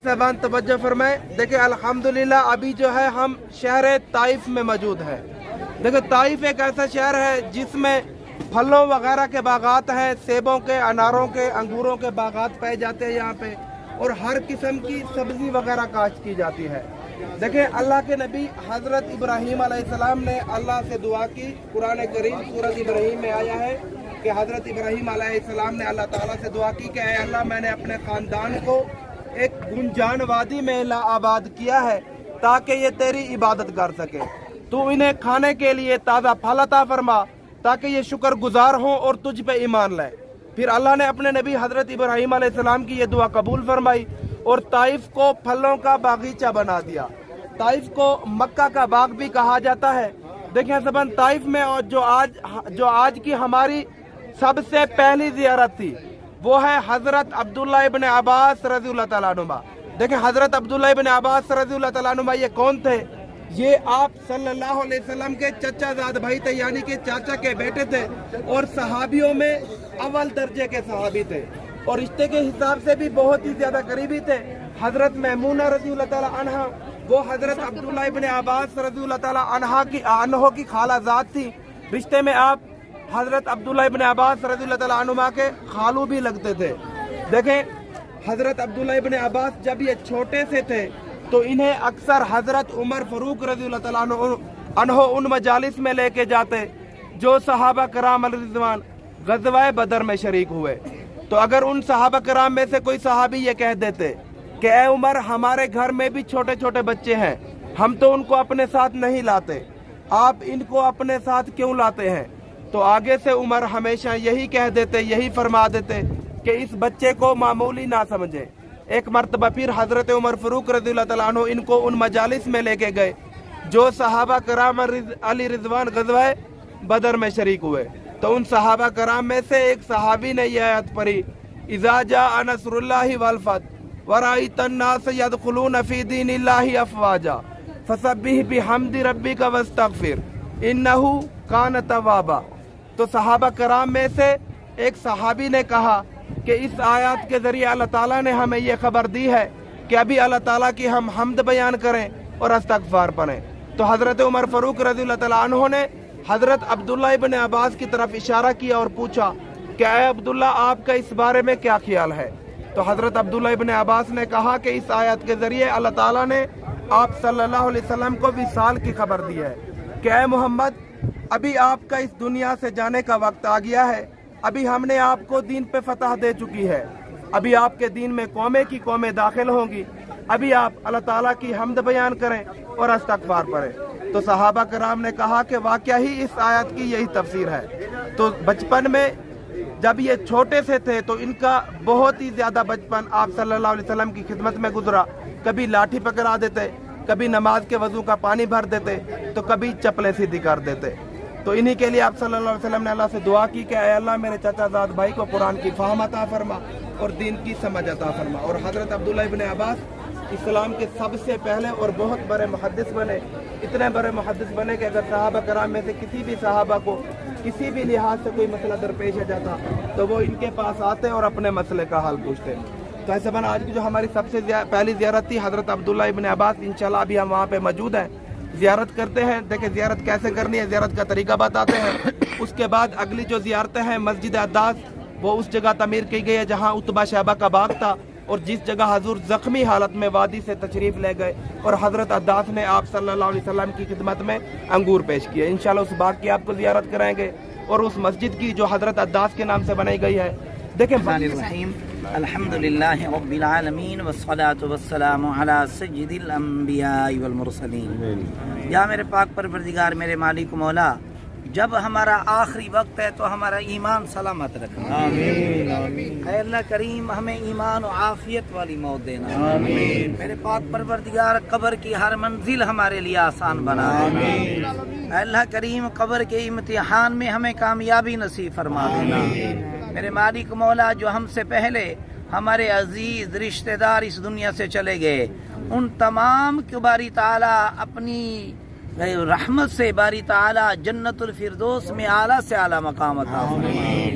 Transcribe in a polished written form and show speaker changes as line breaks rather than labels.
ज़बान तवज्जो फरमाए। देखिए अल्हम्दुलिल्लाह अभी जो है हम शहर ताइफ में मौजूद है। देखिए ताइफ एक ऐसा शहर है जिसमें फलों वगैरह के बागात हैं, सेबों के, अनारों के, अंगूरों के बागात पाए जाते हैं यहाँ पे, और हर किस्म की सब्जी वगैरह काश्त की जाती है। देखिए अल्लाह के नबी हज़रत इब्राहीम अलैहिस्सलाम ने अल्लाह से दुआ की। कुरान करीम सूरत इब्राहीम में आया है कि हज़रत इब्राहीम अलैहिस्सलाम ने अल्लाह ताला से दुआ की कि ऐ अल्लाह मैंने अपने ख़ानदान को एक गुंजान वादी में आबाद किया है ताकि ये तेरी इबादत कर सके। तू इन्हें खाने के लिए ताज़ा फल अता फरमा ताकि ये शुक्र गुजार हों और तुझ पे ईमान लाए। फिर अल्लाह ने अपने नबी हज़रत इब्राहीम अलैहिस्सलाम की ये दुआ कबूल फरमाई और ताइफ को फलों का बागीचा बना दिया। ताइफ को मक्का का बाग भी कहा जाता है। देखिए सबन ताइफ में और जो आज की हमारी सबसे पहली ज़ियारत थी वो है हज़रत अब्दुल्ला इब्न अब्बास रज़ियल्लाहु तआला अन्हुमा। देखिए हज़रत अब्दुल्ला इब्न अब्बास रज़ियल्लाहु तआला अन्हुमा ये कौन थे? ये आप सल्लल्लाहु अलैहि वसल्लम के चचाजाद भाई थे, यानी कि चाचा के बेटे थे, और सहाबियों में अव्वल दर्जे के सहाबी थे और रिश्ते के हिसाब से भी बहुत ही ज्यादा करीबी थे। हज़रत मैमूना रज़ियल्लाहु तआला अन्हा वो हज़रत अब्दुल्ला इब्न अब्बास रज़ियल्लाहु तआला अन्हो की खालाजाद थी। रिश्ते में आप हज़रत अब्दुल्ला इब्न अब्बास रज़ियल्लाहु तआला अन्हुमा के खालू भी लगते थे। देखें हज़रत अब्दुल्ला इब्न अब्बास जब ये छोटे से थे तो इन्हें अक्सर हज़रत उमर फ़ारूक रज़ियल्लाहु तआला अन्हो उन मजालिस में लेके जाते जो सहाबा कराम रिज़वान ग़ज़वा बदर में शरीक हुए। तो अगर उन सहाबा कराम में से कोई सहाबी ये कह देते कि ए उमर हमारे घर में भी छोटे छोटे बच्चे हैं, हम तो उनको अपने साथ नहीं लाते, आप इनको अपने साथ क्यों लाते हैं? तो आगे से उमर हमेशा यही कह देते, यही फरमा देते कि इस बच्चे को मामूली ना समझे। एक मर्तबा फिर हज़रत उमर फ़ारूक रज़ियल्लाहु तआला अन्हु इनको उन मजालिस में लेके गए जो सहाबा कराम अली रिज़वान ग़ज़वा बदर में शरीक हुए। तो उन सहाबा कराम में से एक सहाबी ने यह आयत पढ़ी, इज़ा जाअ नस्रुल्लाहि वल फ़त्ह वरअयतन नास यदखुलून फ़ी दीनिल्लाहि अफ़वाजा फसब्बिह बिहम्दि रब्बिका वस्तग़फिर इन्नहु कान तव्वाबा। तो सहाबा कराम में से एक सहाबी ने कहा कि इस आयत के ज़रिए अल्लाह ताला ने हमें यह खबर दी है कि अभी अल्लाह ताला की हम हम्द बयान करें और इस्तग़फ़ार पढ़ें। तो हज़रत उमर फ़ारूक रज़ियल्लाहु तआला अन्हु ने हज़रत अब्दुल्ला इब्न अब्बास की तरफ इशारा किया और पूछा कि ऐ अब्दुल्ला आपका इस बारे में क्या ख्याल है? तो हज़रत अब्दुल्ला इब्न अब्बास ने कहा कि इस आयत के ज़रिए अल्लाह ताला ने आप सल्लल्लाहु अलैहि वसल्लम को विसाल की खबर दी है कि ऐ मोहम्मद अभी आपका इस दुनिया से जाने का वक्त आ गया है, अभी हमने आपको दीन पे फतह दे चुकी है, अभी आपके दीन में कौमें की कौमें दाखिल होंगी, अभी आप अल्लाह ताला की हम्द बयान करें और इस्तग़फ़ार पढ़ें। तो सहाबा कराम ने कहा कि वाकया ही इस आयत की यही तफसीर है। तो बचपन में जब ये छोटे से थे तो इनका बहुत ही ज़्यादा बचपन आप सल्लल्लाहु अलैहि वसल्लम की खिदमत में गुजरा। कभी लाठी पकड़ा देते, कभी नमाज के वजू का पानी भर देते, तो कभी चप्पलें सीधी कर देते। तो इन्हीं के लिए आप सल्लल्लाहु अलैहि वसल्लम ने अल्लाह से दुआ की कि ऐ अल्लाह मेरे चाचाजाद भाई को कुरान की फ़हम अता फरमा और दीन की समझ अता फरमा। और हज़रत अब्दुल्ला इब्न अब्बास इस्लाम के सबसे पहले और बहुत बड़े मुहद्दिस बने। इतने बड़े मुहद्दिस बने कि अगर सहाबा कराम में से किसी भी सहाबा को किसी भी लिहाज से कोई मसला दरपेश आ जाता तो वो इनके पास आते और अपने मसले का हल पूछते। तो ऐसे बना आज की जो हमारी सबसे पहली ज़ियारत थी हज़रत अब्दुल्ला इब्न अब्बास, इंशाल्लाह अभी हम वहाँ पे मौजूद हैं, ज़ियारत करते हैं। देखिए ज़ियारत कैसे करनी है, ज़ियारत का तरीका बताते हैं। उसके बाद अगली जो ज़ियारतें हैं मस्जिद अद्दास, वो उस जगह तमीर की गई है जहाँ उतबा शहबा का बाग था और जिस जगह हजूर ज़ख्मी हालत में वादी से तशरीफ़ ले गए और हज़रत अद्दास ने आप सल्लल्लाहु अलैहि वसल्लम की खिदमत में अंगूर पेश किए। इंशाल्लाह उस बाग की आपको ज़ियारत कराएंगे और उस मस्जिद की जो हज़रत अद्दास के नाम से बनाई गई है। देखें
अल्हम्दुलिल्लाहि रब्बिल आलमीन वस्सलातु वस्सलामु अला सय्यिदिल अंबिया वल मुरसलीन। या मेरे पाक परवरदिगार, मेरे मालिक मौला, जब हमारा आखिरी वक्त है तो हमारा ईमान सलामत रखना। आमीन आमीन। ऐ अल्लाह करीम हमें ईमान और आफियत वाली मौत देना। आमीन। मेरे पाक परवरदिगार कब्र की हर मंजिल हमारे लिए आसान बना देना। आमीन। अल्लाह करीम कब्र के इम्तिहान में हमें कामयाबी नसीब फरमा देना। मेरे मालिक मौला, जो हमसे पहले हमारे अजीज रिश्तेदार इस दुनिया से चले गए उन तमाम को बारी ताला अपनी रहमत से बारी ताला जन्नतुल फिरदौस में आला से आला मकाम अता फरमाए।